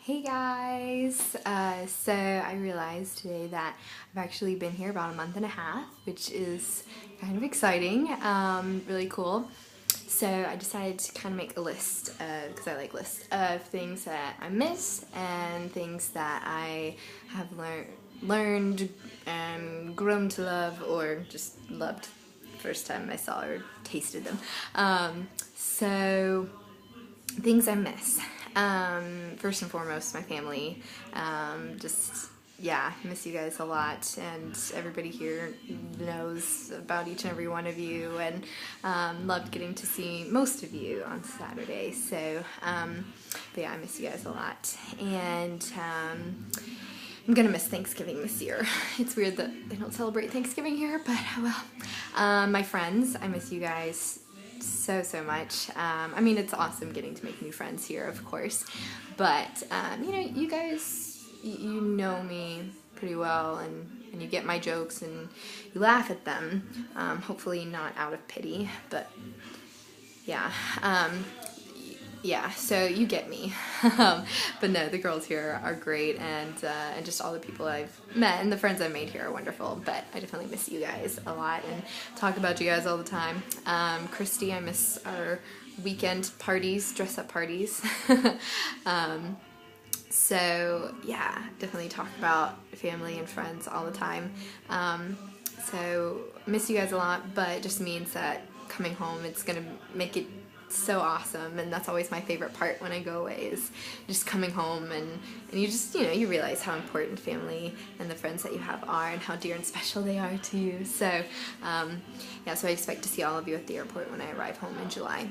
Hey guys! So I realized today that I've actually been here about a month and a half, which is kind of exciting, really cool. So I decided to kind of make a list, because I like lists, of things that I miss and things that I have learned and grown to love, or just loved the first time I saw or tasted them. So things I miss. First and foremost, my family. Yeah, I miss you guys a lot, and everybody here knows about each and every one of you, and loved getting to see most of you on Saturday. So, but yeah, I miss you guys a lot, and I'm gonna miss Thanksgiving this year. It's weird that they don't celebrate Thanksgiving here, but oh well. My friends, I miss you guys so much. I mean, it's awesome getting to make new friends here, of course, but you know, you guys, you know me pretty well, and you get my jokes and you laugh at them, hopefully not out of pity, but yeah. Yeah, so you get me. But no, the girls here are great, and just all the people I've met and the friends I've made here are wonderful. But I definitely miss you guys a lot and talk about you guys all the time. Christy, I miss our weekend parties, dress-up parties. So yeah, definitely talk about family and friends all the time. So miss you guys a lot, but it just means that coming home, it's gonna make it so awesome, and that's always my favorite part when I go away, is just coming home, and you just, you know, you realize how important family and the friends that you have are, and how dear and special they are to you. So yeah, so I expect to see all of you at the airport when I arrive home in July.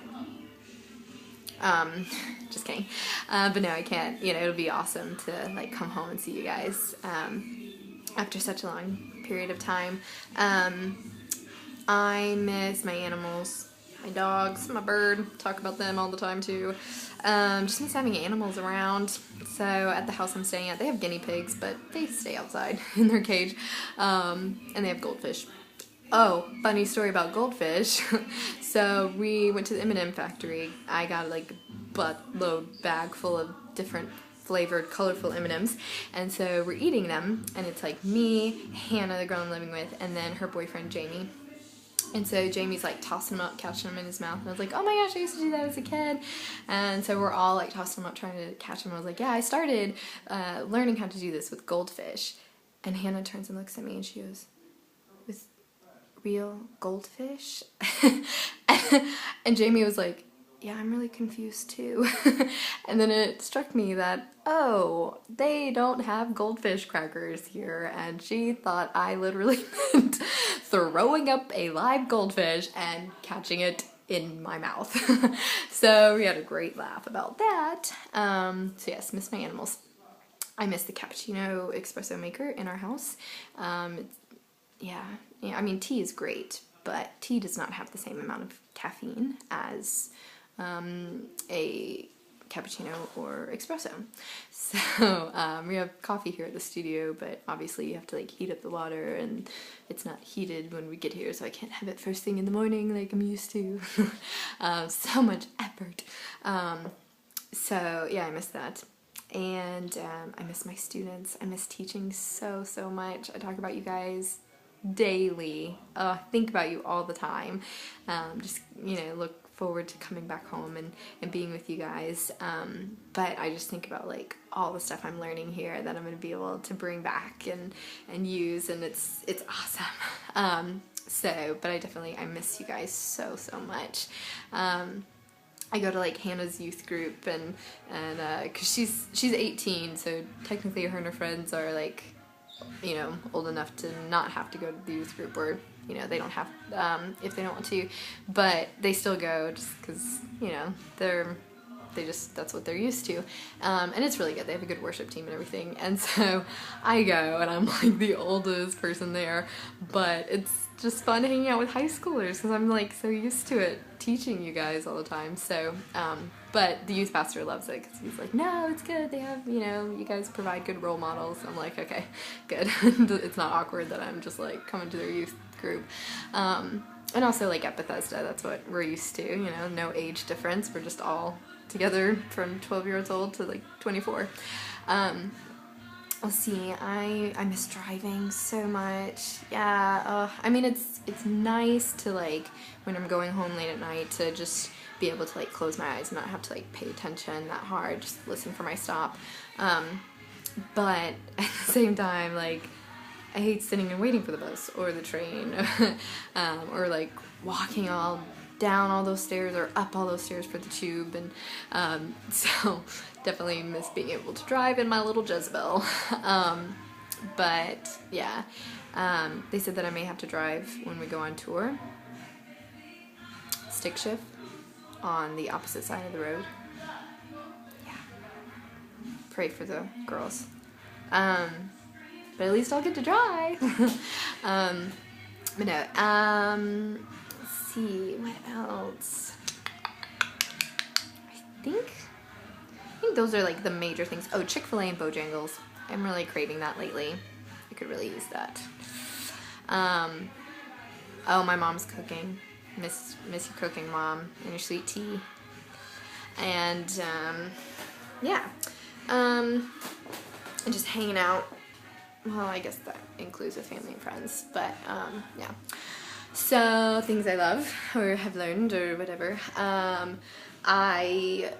Just kidding. But no, I can't, you know, it'll be awesome to like come home and see you guys after such a long period of time. I miss my animals, my dogs, my bird, talk about them all the time too. Just miss having animals around. So at the house I'm staying at, they have guinea pigs, but they stay outside in their cage. And they have goldfish. Oh, funny story about goldfish. So we went to the M&M factory. I got like a buttload bag full of different flavored, colorful M&Ms, and so we're eating them, and it's like me, Hannah, the girl I'm living with, and then her boyfriend Jamie. And so Jamie's like tossing them up, catching them in his mouth, and I was like, oh my gosh, I used to do that as a kid. And so we're all like tossing them up, trying to catch them. I was like, yeah, I started learning how to do this with goldfish. And Hannah turns and looks at me and she goes, with real goldfish? And Jamie was like, yeah, I'm really confused too. And then it struck me that, oh, they don't have goldfish crackers here, and she thought I literally meant throwing up a live goldfish and catching it in my mouth. So we had a great laugh about that. So yes, miss my animals. I miss the cappuccino espresso maker in our house. Yeah, I mean, tea is great, but tea does not have the same amount of caffeine as a cappuccino or espresso. So we have coffee here at the studio, but obviously you have to like heat up the water, and it's not heated when we get here, so I can't have it first thing in the morning like I'm used to. So much effort. So yeah, I miss that. And I miss my students. I miss teaching so much. I talk about you guys daily. I think about you all the time. Just, you know, look forward to coming back home and being with you guys. But I just think about like all the stuff I'm learning here that I'm going to be able to bring back and use, and it's awesome. So, but I miss you guys so much. I go to like Hannah's youth group, and cause she's 18, so technically her and her friends are like, you know, old enough to not have to go to the youth group, or, you know, they don't have, if they don't want to, but they still go just because, you know, that's what they're used to. And it's really good. They have a good worship team and everything. And so I go, and I'm like the oldest person there, but it's just fun hanging out with high schoolers because I'm like so used to it, teaching you guys all the time. So, but the youth pastor loves it because he's like, no, it's good. They have, you know, you guys provide good role models. I'm like, okay, good. It's not awkward that I'm just like coming to their youth group. And also like at Bethesda, that's what we're used to, you know, no age difference. We're just all together from 12 years old to like 24. Let's see, I miss driving so much. Yeah, I mean, it's nice to, like, when I'm going home late at night, to just be able to, like, close my eyes and not have to, like, pay attention that hard, just listen for my stop. But at the same time, like, I hate sitting and waiting for the bus or the train, or, like, walking down all those stairs or up all those stairs for the tube, and so definitely miss being able to drive in my little Jezebel. But yeah, they said that I may have to drive when we go on tour, stick shift on the opposite side of the road. Yeah, pray for the girls. But at least I'll get to drive. But no, let's see, what else? I think those are like the major things. Oh, Chick-fil-A and Bojangles. I'm really craving that lately. I could really use that. Oh, my mom's cooking. Miss your cooking, Mom, and your sweet tea. And yeah, and just hanging out. Well, I guess that includes with family and friends, but yeah. So, things I love, or have learned, or whatever. I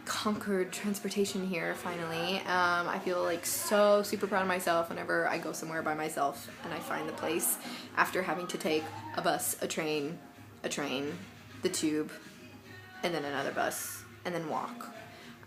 conquered transportation here, finally. I feel like so super proud of myself whenever I go somewhere by myself and I find the place after having to take a bus, a train, the tube, and then another bus, and then walk.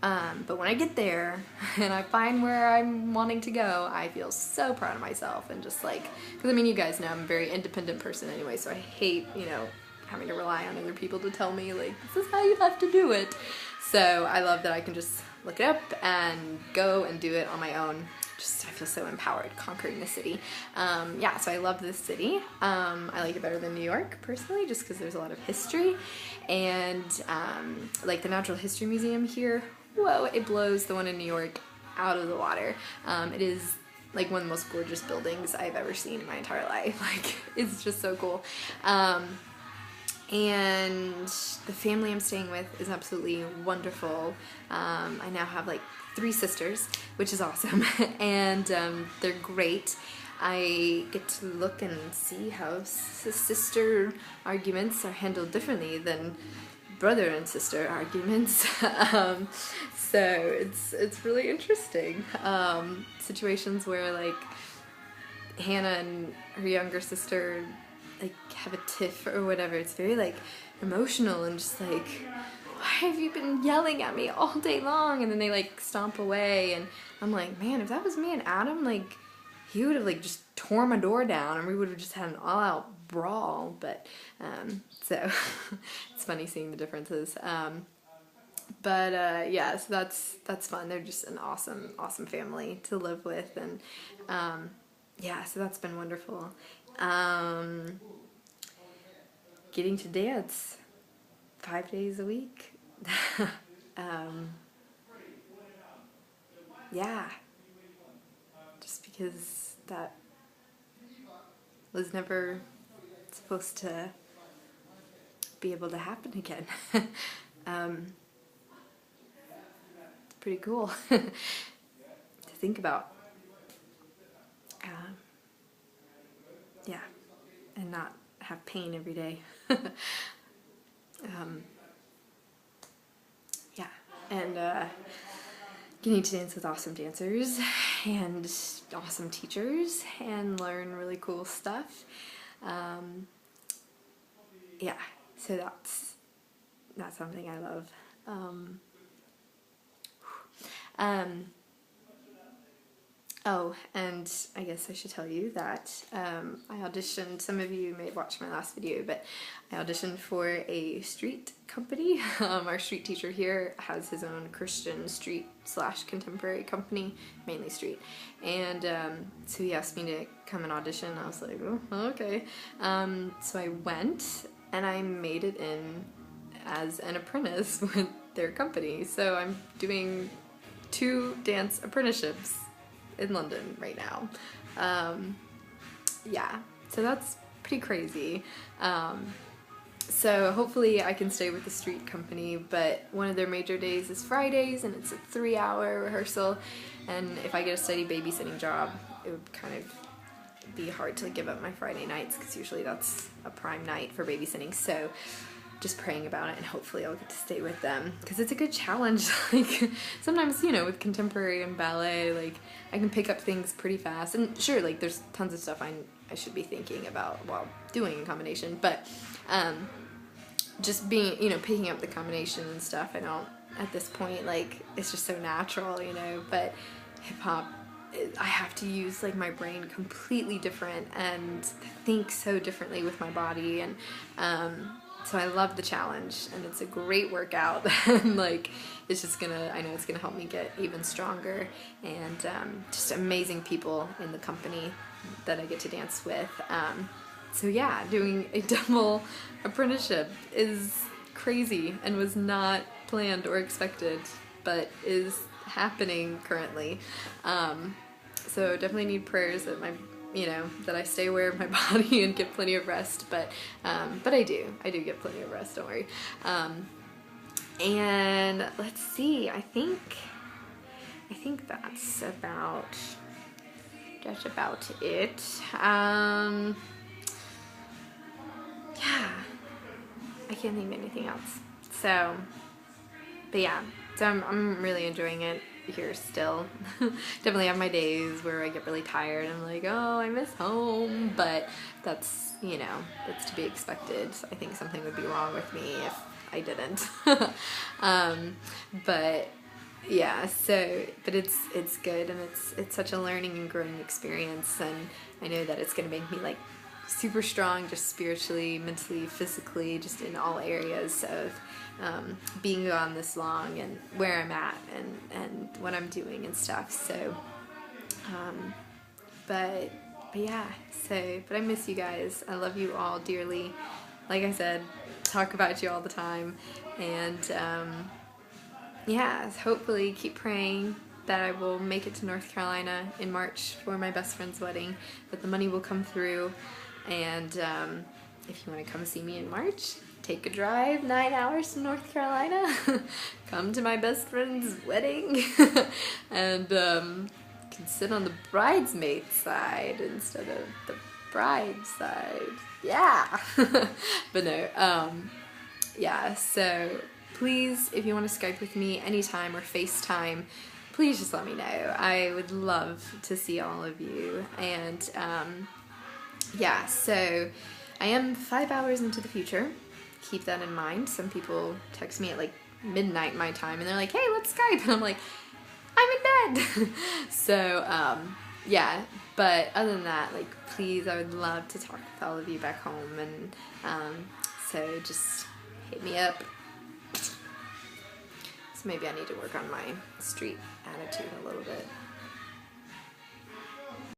But when I get there and I find where I'm wanting to go, I feel so proud of myself, and just like, because I mean, you guys know I'm a very independent person anyway, so I hate, you know, having to rely on other people to tell me, like, this is how you have to do it. So I love that I can just look it up and go and do it on my own. Just, I feel so empowered conquering the city. Yeah, so I love this city. I like it better than New York, personally, just because there's a lot of history. And like the Natural History Museum here, whoa, it blows the one in New York out of the water. It is like one of the most gorgeous buildings I've ever seen in my entire life. Like, it's just so cool. And the family I'm staying with is absolutely wonderful. I now have like 3 sisters, which is awesome, and they're great. I get to look and see how sister arguments are handled differently than brother and sister arguments. So it's really interesting. Situations where like Hannah and her younger sister like have a tiff or whatever. It's very like emotional and just like, why have you been yelling at me all day long? And then they like stomp away, and I'm like, man, if that was me and Adam, like, he would have like just tore my door down and we would have just had an all-out brawl. But so it's funny seeing the differences. But yeah, so that's fun. They're just an awesome family to live with, and yeah, so that's been wonderful. Getting to dance 5 days a week. Yeah, just because that was never supposed to be able to happen again. It's pretty cool to think about. Yeah, and not have pain every day. Yeah, and getting to dance with awesome dancers and awesome teachers and learn really cool stuff. Yeah, so that's something I love. Oh, and I guess I should tell you that I auditioned, some of you may have watched my last video, but I auditioned for a street company. Our street teacher here has his own Christian street / contemporary company, mainly street. And so he asked me to come and audition. I was like, oh, okay. So I went and I made it in as an apprentice with their company. So I'm doing 2 dance apprenticeships in London right now. Yeah, so that's pretty crazy. So hopefully I can stay with the street company, but one of their major days is Fridays, and it's a 3-hour rehearsal, and if I get a steady babysitting job, it would kind of be hard to give up my Friday nights, because usually that's a prime night for babysitting. So just praying about it, and hopefully I'll get to stay with them, because it's a good challenge. Like sometimes, you know, with contemporary and ballet, like I can pick up things pretty fast, and sure, like there's tons of stuff I should be thinking about while doing a combination, but just being, you know, picking up the combination and stuff, I don't, at this point, like, it's just so natural, you know, but hip-hop, I have to use, like, my brain completely different and think so differently with my body, and so I love the challenge, and it's a great workout, and, like, it's just gonna, I know it's gonna help me get even stronger, and just amazing people in the company that I get to dance with. So yeah, doing a double apprenticeship is crazy and was not planned or expected, but is happening currently. So definitely need prayers that my, you know, that I stay aware of my body and get plenty of rest, but I do get plenty of rest, don't worry. And let's see, I think that's about it. Yeah, I can't think of anything else. So, but yeah, so I'm really enjoying it here still. Definitely have my days where I get really tired and I'm like, oh, I miss home, but that's, you know, that's to be expected. I think something would be wrong with me if I didn't. But yeah, so, but it's good, and it's such a learning and growing experience, and I know that it's gonna make me like super strong, just spiritually, mentally, physically, just in all areas of being gone this long and where I'm at and what I'm doing and stuff. So but yeah, so, but I miss you guys. I love you all dearly. Like I said, talk about you all the time, and yeah, hopefully keep praying that I will make it to North Carolina in March for my best friend's wedding, that the money will come through, and if you want to come see me in March, take a drive 9 hours to North Carolina, come to my best friend's wedding, and can sit on the bridesmaid side instead of the bride side. Yeah. But no, yeah, so please, if you want to Skype with me anytime or FaceTime, please just let me know. I would love to see all of you. And yeah, so I am 5 hours into the future. Keep that in mind. Some people text me at like midnight my time and they're like, hey, let's Skype. And I'm like, I'm in bed. So yeah, but other than that, like, please, I would love to talk with all of you back home, and so just hit me up. So maybe I need to work on my street attitude a little bit.